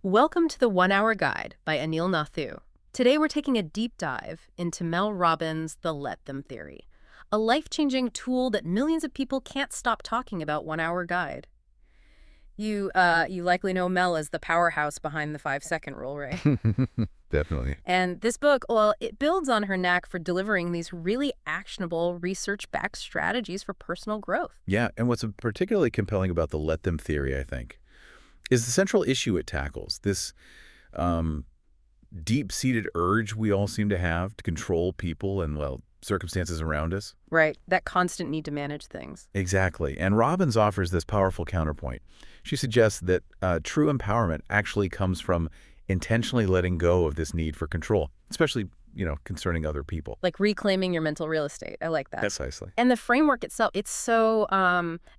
Welcome to the 1 Hour Guide by Anil Nathu. Today we're taking a deep dive into Mel Robbins' The Let Them Theory, a life-changing tool that millions of people can't stop talking about. 1 Hour Guide. You likely know Mel as the powerhouse behind the 5-second rule, right? Definitely. And this book, well, it builds on her knack for delivering these really actionable, research-backed strategies for personal growth. Yeah, and what's particularly compelling about the let them theory, I think, is the central issue it tackles, this um, deep-seated urge we all seem to have to control people and, well, circumstances around us. Right, that constant need to manage things. Exactly. And Robbins offers this powerful counterpoint. She suggests that true empowerment actually comes from intentionally letting go of this need for control, especially, concerning other people. Like reclaiming your mental real estate. I like that. Precisely. And the framework itself, it's so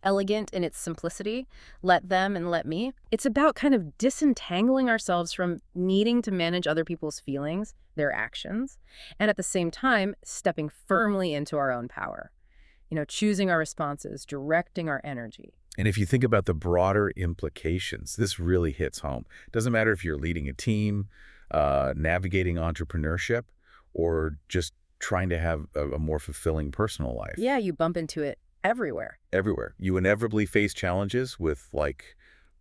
elegant in its simplicity. Let them and let me. It's about kind of disentangling ourselves from needing to manage other people's feelings, their actions, and at the same time, stepping firmly into our own power. Choosing our responses, directing our energy. And if you think about the broader implications, this really hits home. Doesn't matter if you're leading a team, navigating entrepreneurship, or just trying to have a more fulfilling personal life. Yeah, you bump into it everywhere. Everywhere. You inevitably face challenges with,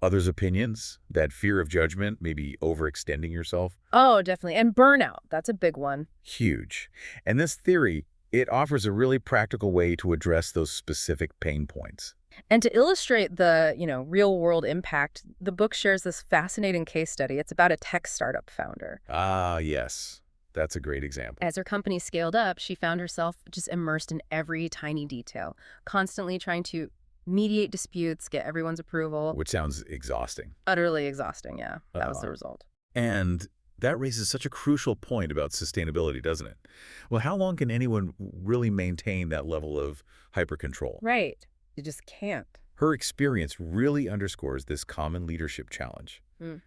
others' opinions, that fear of judgment, maybe overextending yourself. Oh, definitely. And burnout, that's a big one. Huge. And this theory, it offers a really practical way to address those specific pain points. And to illustrate the, real-world impact, the book shares this fascinating case study. It's about a tech startup founder. Ah, yes. That's a great example. As her company scaled up, she found herself just immersed in every tiny detail, constantly trying to mediate disputes, get everyone's approval. Which sounds exhausting. Utterly exhausting, yeah. That was the Uh, result. And that raises such a crucial point about sustainability, doesn't it? Well, how long can anyone really maintain that level of hyper-control? Right. You just can't. Her experience really underscores this common leadership challenge. Mm.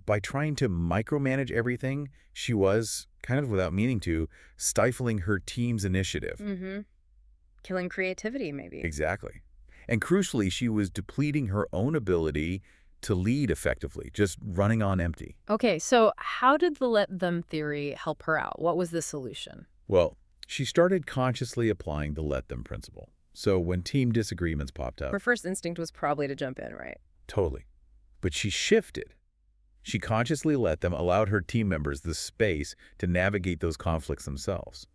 By trying to micromanage everything, she was, kind of without meaning to, stifling her team's initiative. Mm-hmm. Killing creativity, maybe. Exactly. And crucially, she was depleting her own ability to lead effectively, just running on empty. Okay, so how did the let them theory help her out? What was the solution? Well, she started consciously applying the let them principle. So when team disagreements popped up, Her first instinct was probably to jump in, right? totally. But she shifted. She consciously let them, allowed her team members the space to navigate those conflicts themselves.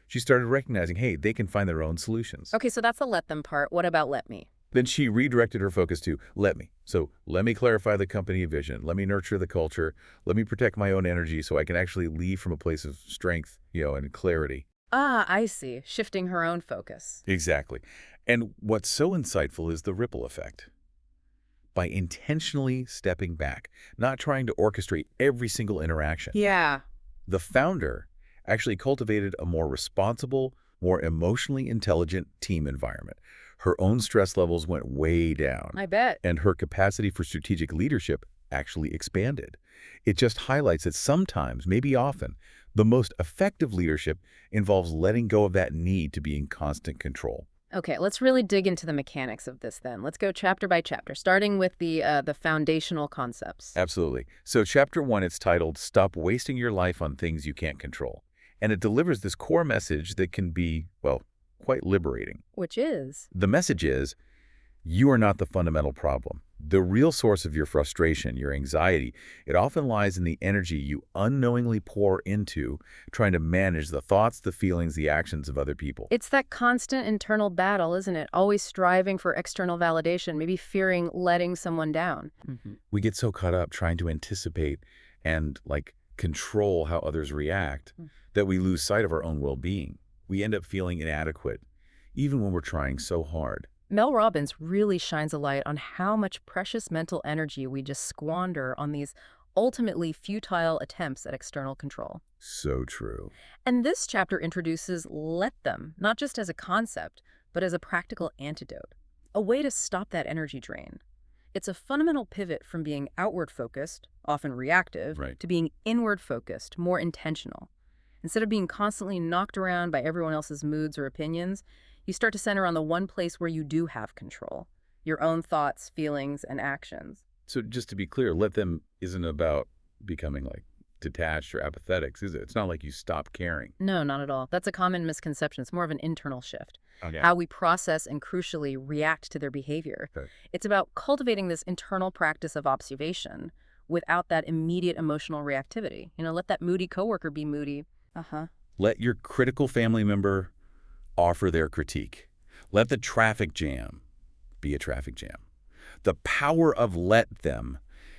She started recognizing, hey, they can find their own solutions. Okay, so that's the let them part. What about let me? Then she redirected her focus to let me. So let me clarify the company vision. Let me nurture the culture. Let me protect my own energy so I can actually lead from a place of strength, and clarity. Ah, I see. Shifting her own focus. Exactly. And what's so insightful is the ripple effect. By intentionally stepping back, not trying to orchestrate every single interaction, Yeah. the founder actually cultivated a more responsible, more emotionally intelligent team environment. Her own stress levels went way down, I bet. and her capacity for strategic leadership actually expanded. It just highlights that sometimes, maybe often, the most effective leadership involves letting go of that need to be in constant control. Okay, let's really dig into the mechanics of this then. Let's go chapter by chapter, starting with the foundational concepts. Absolutely. So chapter 1, it's titled, Stop Wasting Your Life on Things You Can't Control. And it delivers this core message that can be, well, quite liberating. Which is? The message is, you are not the fundamental problem. The real source of your frustration, your anxiety, it often lies in the energy you unknowingly pour into trying to manage the thoughts, the feelings, the actions of other people. It's that constant internal battle, isn't it? Always striving for external validation, maybe fearing letting someone down. We get so caught up trying to anticipate and, control how others react that we lose sight of our own well-being. We end up feeling inadequate, even when we're trying so hard. Mel Robbins really shines a light on how much precious mental energy we just squander on these ultimately futile attempts at external control. So true. And this chapter introduces let them, not just as a concept, but as a practical antidote, a way to stop that energy drain. It's a fundamental pivot from being outward-focused, often reactive, Right. to being inward-focused, more intentional. Instead of being constantly knocked around by everyone else's moods or opinions, you start to center on the one place where you do have control, your own thoughts, feelings, and actions. So just to be clear, let them isn't about becoming like detached or apathetic, is it? It's not like you stop caring. No, not at all. That's a common misconception. It's more of an internal shift. Okay. How we process and crucially react to their behavior. Okay. It's about cultivating this internal practice of observation without that immediate emotional reactivity. Let that moody coworker be moody. Uh-huh. Let your critical family member offer their critique. Let the traffic jam be a traffic jam. The power of let them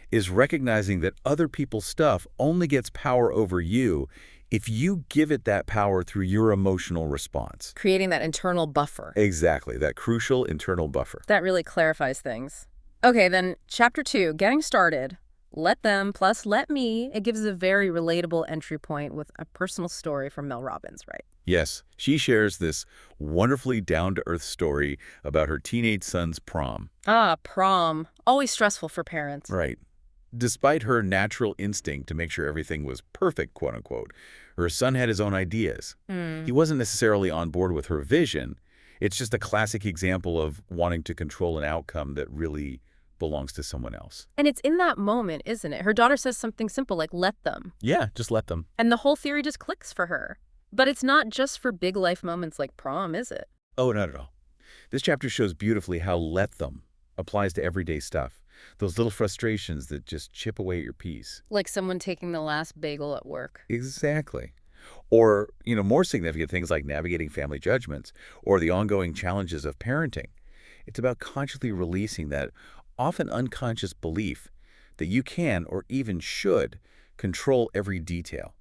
is recognizing that other people's stuff only gets power over you if you give it that power through your emotional response. Creating that internal buffer. Exactly, that crucial internal buffer. That really clarifies things. Okay, then chapter 2, getting started. Let them plus let me. It gives a very relatable entry point with a personal story from Mel Robbins, right? Yes, she shares this wonderfully down-to-earth story about her teenage son's prom. Ah, prom. Always stressful for parents. Right. Despite her natural instinct to make sure everything was perfect, quote-unquote, her son had his own ideas. He wasn't necessarily on board with her vision. It's just a classic example of wanting to control an outcome that really belongs to someone else. And it's in that moment, isn't it? Her daughter says something simple like, let them. Yeah, just let them. And the whole theory just clicks for her. But it's not just for big life moments like prom, is it? Oh, not at all. This chapter shows beautifully how let them applies to everyday stuff. Those little frustrations that just chip away at your peace. Like someone taking the last bagel at work. Exactly. Or, more significant things like navigating family judgments or the ongoing challenges of parenting. It's about consciously releasing that often unconscious belief that you can or even should control every detail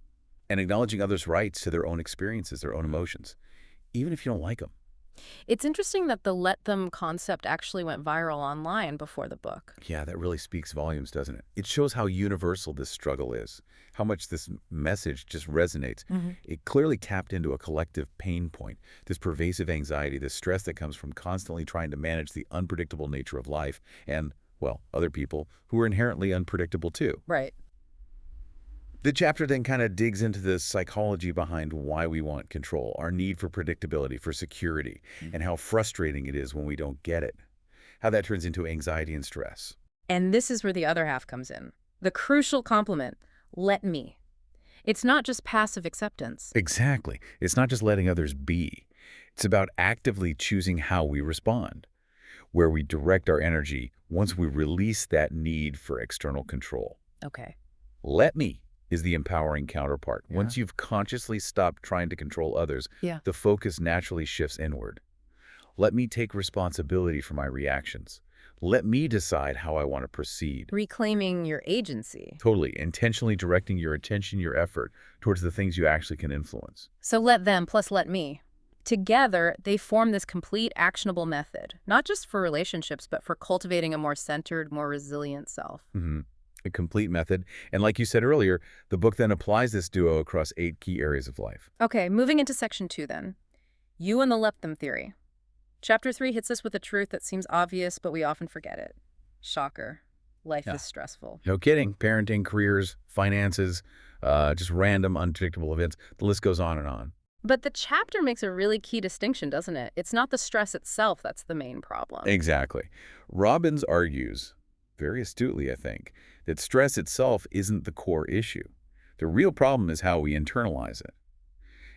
and acknowledging others' rights to their own experiences, their own emotions, even if you don't like them. It's interesting that the let them concept actually went viral online before the book. Yeah, that really speaks volumes, doesn't it? It shows how universal this struggle is, how much this message just resonates. It clearly tapped into a collective pain point, this pervasive anxiety, this stress that comes from constantly trying to manage the unpredictable nature of life and, well, other people who are inherently unpredictable too. Right. The chapter then kind of digs into the psychology behind why we want control, our need for predictability, for security, and how frustrating it is when we don't get it, how that turns into anxiety and stress. And this is where the other half comes in. The crucial complement, let me. It's not just passive acceptance. Exactly. It's not just letting others be. It's about actively choosing how we respond, where we direct our energy once we release that need for external control. Okay. Let me is the empowering counterpart. Yeah. Once you've consciously stopped trying to control others, the focus naturally shifts inward. Let me take responsibility for my reactions. Let me decide how I want to proceed. Reclaiming your agency. Totally. Intentionally directing your attention, your effort towards the things you actually can influence. So let them plus let me. Together, they form this complete actionable method, not just for relationships, but for cultivating a more centered, more resilient self. A complete method. And like you said earlier, the book then applies this duo across 8 key areas of life. Okay, moving into section 2 then. You and the let them theory. Chapter 3 hits us with a truth that seems obvious, but we often forget it. Shocker. Life is stressful. No kidding. Parenting, careers, finances, just random, unpredictable events. The list goes on and on. But the chapter makes a really key distinction, doesn't it? It's not the stress itself that's the main problem. Exactly. Robbins argues, very astutely I think, that stress itself isn't the core issue. The real problem is how we internalize it.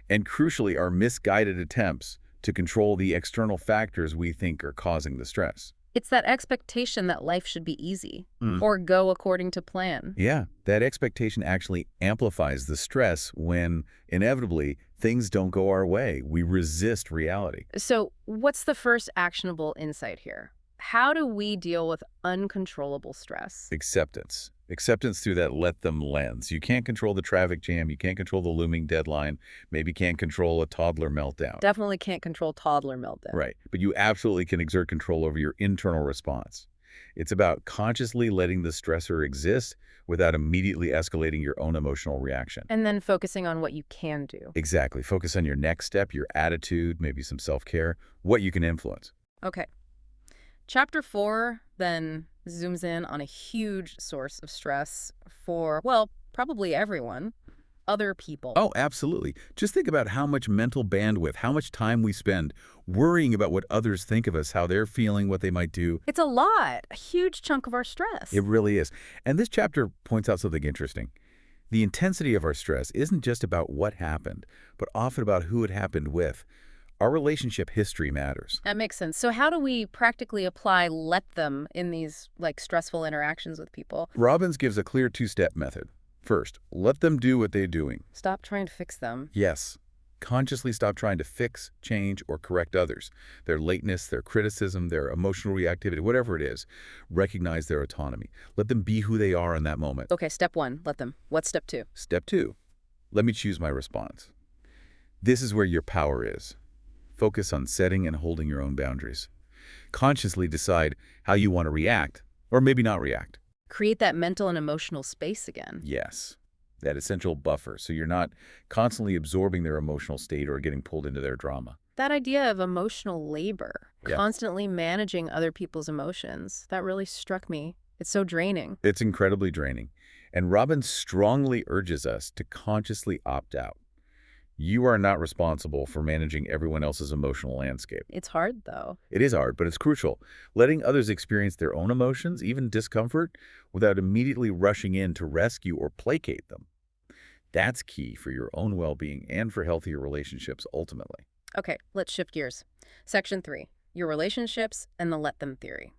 And crucially, our misguided attempts to control the external factors we think are causing the stress. It's that expectation that life should be easy or go according to plan. Yeah, that expectation actually amplifies the stress when, inevitably, things don't go our way. We resist reality. So what's the first actionable insight here? How do we deal with uncontrollable stress? Acceptance. Acceptance through that let them lens. You can't control the traffic jam. You can't control the looming deadline. Maybe can't control a toddler meltdown. Definitely can't control toddler meltdown. Right. But you absolutely can exert control over your internal response. It's about consciously letting the stressor exist without immediately escalating your own emotional reaction. And then focusing on what you can do. Exactly. Focus on your next step, your attitude, maybe some self-care, what you can influence. Okay. Chapter 4 then zooms in on a huge source of stress for, well, probably everyone, other people. Oh, absolutely. Just think about how much mental bandwidth, how much time we spend worrying about what others think of us, how they're feeling, what they might do. It's a lot, a huge chunk of our stress. It really is. And this chapter points out something interesting. The intensity of our stress isn't just about what happened, but often about who it happened with. Our relationship history matters. That makes sense. So how do we practically apply let them in these like stressful interactions with people? Robbins gives a clear two-step method. First, let them do what they're doing. Stop trying to fix them. Yes. Consciously stop trying to fix, change, or correct others. Their lateness, their criticism, their emotional reactivity, whatever it is. Recognize their autonomy. Let them be who they are in that moment. Okay, step 1, let them. What's step 2? Step 2, let me choose my response. This is where your power is. Focus on setting and holding your own boundaries. Consciously decide how you want to react, or maybe not react. Create that mental and emotional space again. Yes, that essential buffer, so you're not constantly absorbing their emotional state or getting pulled into their drama. That idea of emotional labor, Yeah. constantly managing other people's emotions, that really struck me. It's so draining. It's incredibly draining, and Robbins strongly urges us to consciously opt out. You are not responsible for managing everyone else's emotional landscape. It's hard, though. It is hard, but it's crucial. Letting others experience their own emotions, even discomfort, without immediately rushing in to rescue or placate them. That's key for your own well-being and for healthier relationships ultimately. Okay, let's shift gears. Section 3, your relationships and the let them theory.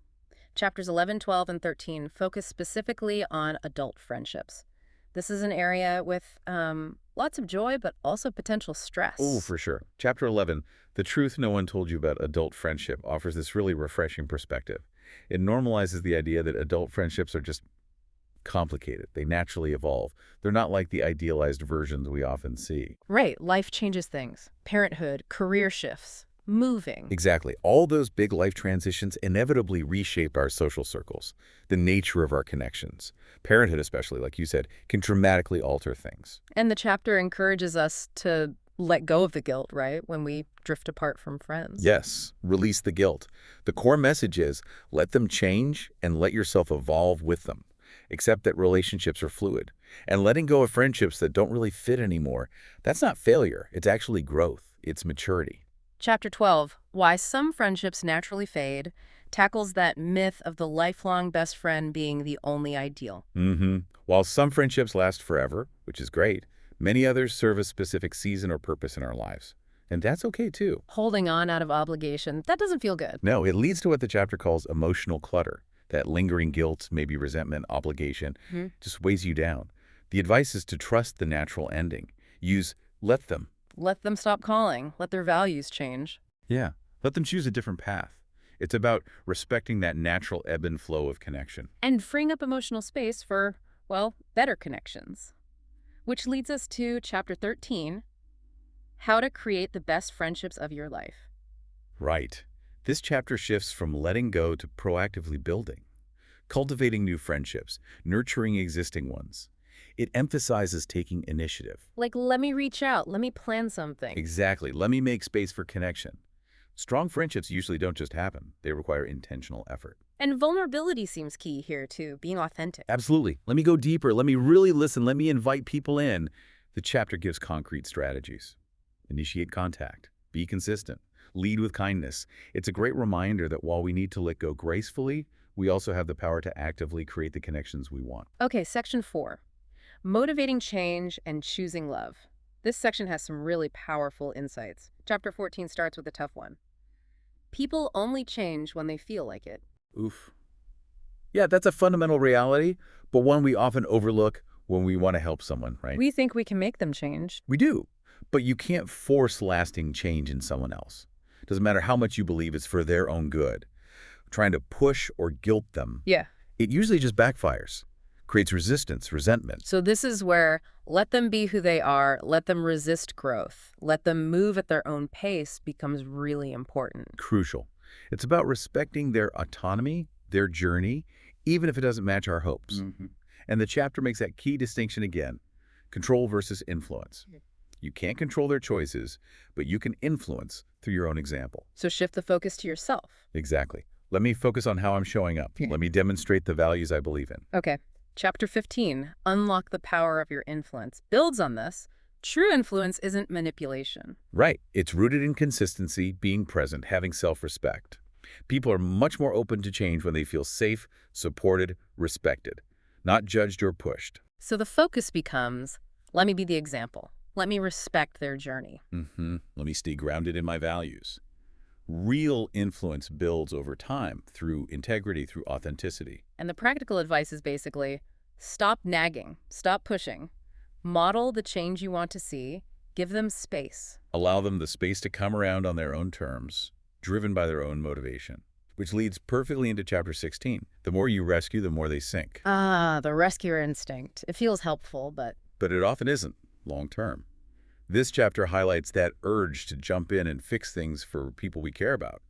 Chapters 11, 12, and 13 focus specifically on adult friendships. This is an area with lots of joy, but also potential stress. Oh, for sure. Chapter 11, The Truth No One Told You About Adult Friendship, offers this really refreshing perspective. It normalizes the idea that adult friendships are just complicated. They naturally evolve. They're not like the idealized versions we often see. Right, life changes things. Parenthood, career shifts, moving. Exactly. All those big life transitions inevitably reshape our social circles, the nature of our connections. Parenthood, especially, like you said, can dramatically alter things. And the chapter encourages us to let go of the guilt, right, when we drift apart from friends. Yes, release the guilt. The core message is let them change and let yourself evolve with them. Accept that relationships are fluid. And letting go of friendships that don't really fit anymore, that's not failure. It's actually growth. It's maturity. Chapter 12, Why Some Friendships Naturally Fade, tackles that myth of the lifelong best friend being the only ideal. While some friendships last forever, which is great, many others serve a specific season or purpose in our lives. And that's okay too. Holding on out of obligation, that doesn't feel good. No, it leads to what the chapter calls emotional clutter. That lingering guilt, maybe resentment, obligation, just weighs you down. The advice is to trust the natural ending. Use let them. Let them stop calling. Let their values change. Yeah, let them choose a different path. It's about respecting that natural ebb and flow of connection. And freeing up emotional space for, well, better connections. Which leads us to Chapter 13, How to Create the Best Friendships of Your Life. Right. This chapter shifts from letting go to proactively building, cultivating new friendships, nurturing existing ones. It emphasizes taking initiative. Like, let me reach out. Let me plan something. Exactly. Let me make space for connection. Strong friendships usually don't just happen. They require intentional effort. And vulnerability seems key here, too, being authentic. Absolutely. Let me go deeper. Let me really listen. Let me invite people in. The chapter gives concrete strategies. Initiate contact. Be consistent. Lead with kindness. It's a great reminder that while we need to let go gracefully, we also have the power to actively create the connections we want. Okay, Section 4, Motivating Change and Choosing Love. This section has some really powerful insights. Chapter 14 starts with a tough one. People only change when they feel like it. Oof. Yeah, that's a fundamental reality, but one we often overlook when we want to help someone, right? We think we can make them change. We do, but you can't force lasting change in someone else. Doesn't matter how much you believe it's for their own good. Trying to push or guilt them, Yeah. it usually just backfires, creates resistance, resentment. So this is where let them be who they are, let them resist growth, let them move at their own pace becomes really important. Crucial. It's about respecting their autonomy, their journey, even if it doesn't match our hopes. And the chapter makes that key distinction again, control versus influence. You can't control their choices, but you can influence through your own example. So shift the focus to yourself. Exactly. Let me focus on how I'm showing up. Let me demonstrate the values I believe in. Okay. Chapter 15, Unlock the Power of Your Influence, builds on this. True influence isn't manipulation. Right. It's rooted in consistency, being present, having self-respect. People are much more open to change when they feel safe, supported, respected, not judged or pushed. So the focus becomes, let me be the example. Let me respect their journey. Let me stay grounded in my values. Real influence builds over time through integrity, through authenticity. And the practical advice is basically, stop nagging, stop pushing. Model the change you want to see, give them space. Allow them the space to come around on their own terms, driven by their own motivation. Which leads perfectly into chapter 16. The more you rescue, the more they sink. Ah, the rescuer instinct. It feels helpful, but But it often isn't, long term. This chapter highlights that urge to jump in and fix things for people we care about.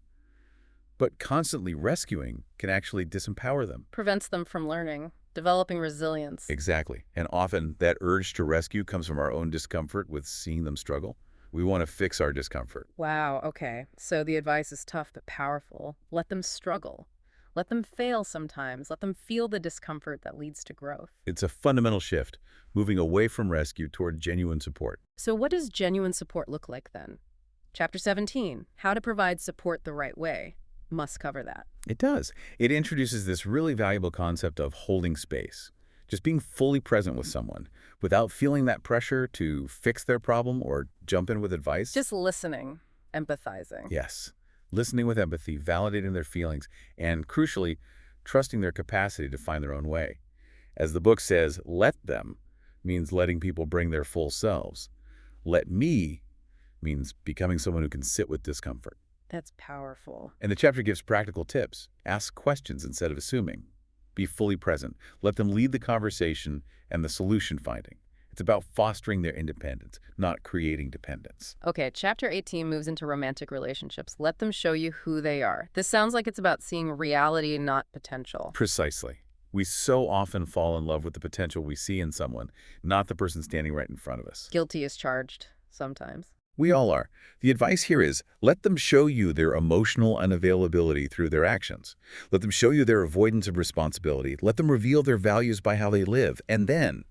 But constantly rescuing can actually disempower them. prevents them from learning, developing resilience. Exactly. And often that urge to rescue comes from our own discomfort with seeing them struggle. We want to fix our discomfort. Wow, okay. So the advice is tough but powerful. Let them struggle. Let them fail sometimes. Let them feel the discomfort that leads to growth. It's a fundamental shift, moving away from rescue toward genuine support. So what does genuine support look like then? Chapter 17, How to Provide Support the Right Way. Must cover that. It does. It introduces this really valuable concept of holding space. Just being fully present with someone without feeling that pressure to fix their problem or jump in with advice. Just listening, empathizing. Yes. Listening with empathy, validating their feelings, and crucially, trusting their capacity to find their own way. As the book says, let them means letting people bring their full selves. Let me means becoming someone who can sit with discomfort. That's powerful. And the chapter gives practical tips. Ask questions instead of assuming. Be fully present. Let them lead the conversation and the solution finding. It's about fostering their independence, not creating dependence. Okay, chapter 18 moves into romantic relationships. Let them show you who they are. This sounds like it's about seeing reality, not potential. Precisely. We so often fall in love with the potential we see in someone, not the person standing right in front of us. Guilty is charged sometimes. We all are. The advice here is, let them show you their emotional unavailability through their actions. Let them show you their avoidance of responsibility. Let them reveal their values by how they live. And then,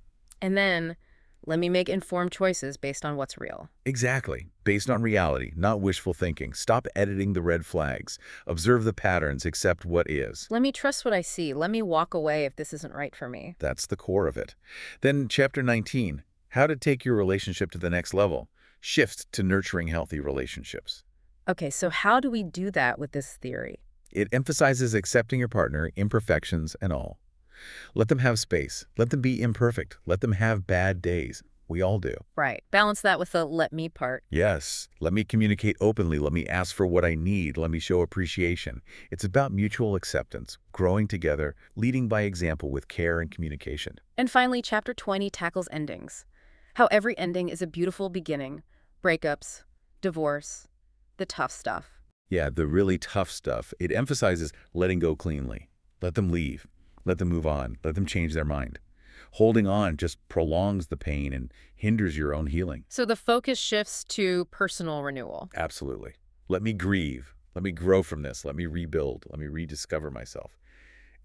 let me make informed choices based on what's real. exactly, based on reality, not wishful thinking. Stop editing the red flags. Observe the patterns, accept what is. Let me trust what I see. Let me walk away if this isn't right for me. That's the core of it. Then chapter 19, how to take your relationship to the next level. Shift to nurturing healthy relationships. Okay, so how do we do that with this theory? It emphasizes accepting your partner, imperfections and all. Let them have space. Let them be imperfect. Let them have bad days. We all do. Right. Balance that with the let me part. Yes. Let me communicate openly. Let me ask for what I need. Let me show appreciation. It's about mutual acceptance, growing together, leading by example with care and communication. And finally, chapter 20 tackles endings. How every ending is a beautiful beginning. Breakups, divorce, the tough stuff. Yeah, the really tough stuff. It emphasizes letting go cleanly. Let them leave. Let them move on. Let them change their mind. Holding on just prolongs the pain and hinders your own healing. So the focus shifts to personal renewal. Absolutely. Let me grieve. Let me grow from this. Let me rebuild. Let me rediscover myself.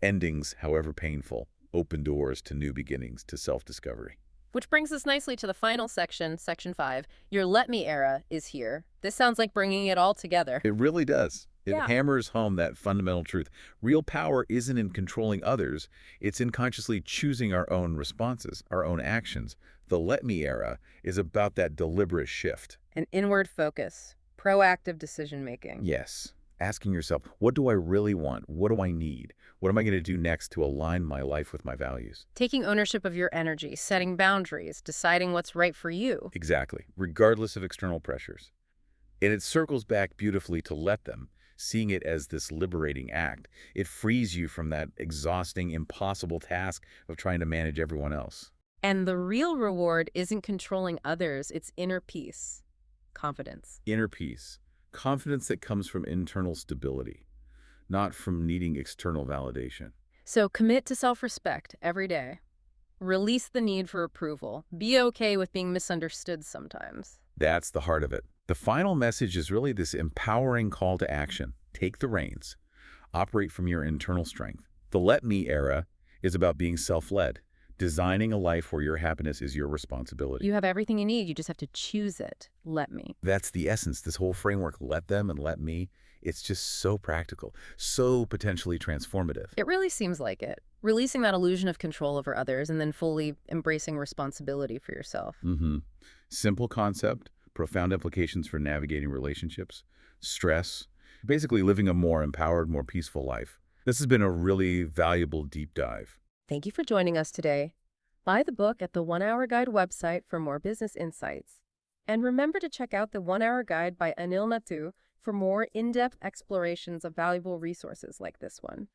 Endings, however painful, open doors to new beginnings, to self-discovery. Which brings us nicely to the final section, section 5. Your let me era is here. This sounds like bringing it all together. It really does. It Yeah. hammers home that fundamental truth. Real power isn't in controlling others. It's in consciously choosing our own responses, our own actions. The let me era is about that deliberate shift. An inward focus, proactive decision-making. Yes. Asking yourself, what do I really want? What do I need? What am I going to do next to align my life with my values? Taking ownership of your energy, setting boundaries, deciding what's right for you. Exactly, regardless of external pressures. And it circles back beautifully to let them, seeing it as this liberating act. It frees you from that exhausting, impossible task of trying to manage everyone else. And the real reward isn't controlling others, it's inner peace, confidence. Inner peace, confidence that comes from internal stability, not from needing external validation. So commit to self-respect every day. Release the need for approval. Be okay with being misunderstood sometimes. That's the heart of it. The final message is really this empowering call to action. Take the reins. Operate from your internal strength. The let me era is about being self-led, designing a life where your happiness is your responsibility. You have everything you need. You just have to choose it. Let me. That's the essence. This whole framework, let them and let me, it's just so practical, so potentially transformative. It really seems like it. Releasing that illusion of control over others and then fully embracing responsibility for yourself. Mm-hmm. Simple concept, profound implications for navigating relationships, stress, basically living a more empowered, more peaceful life. This has been a really valuable deep dive. Thank you for joining us today. Buy the book at the 1 Hour Guide website for more business insights. And remember to check out the 1 Hour Guide by Anil Nathu for more in-depth explorations of valuable resources like this one.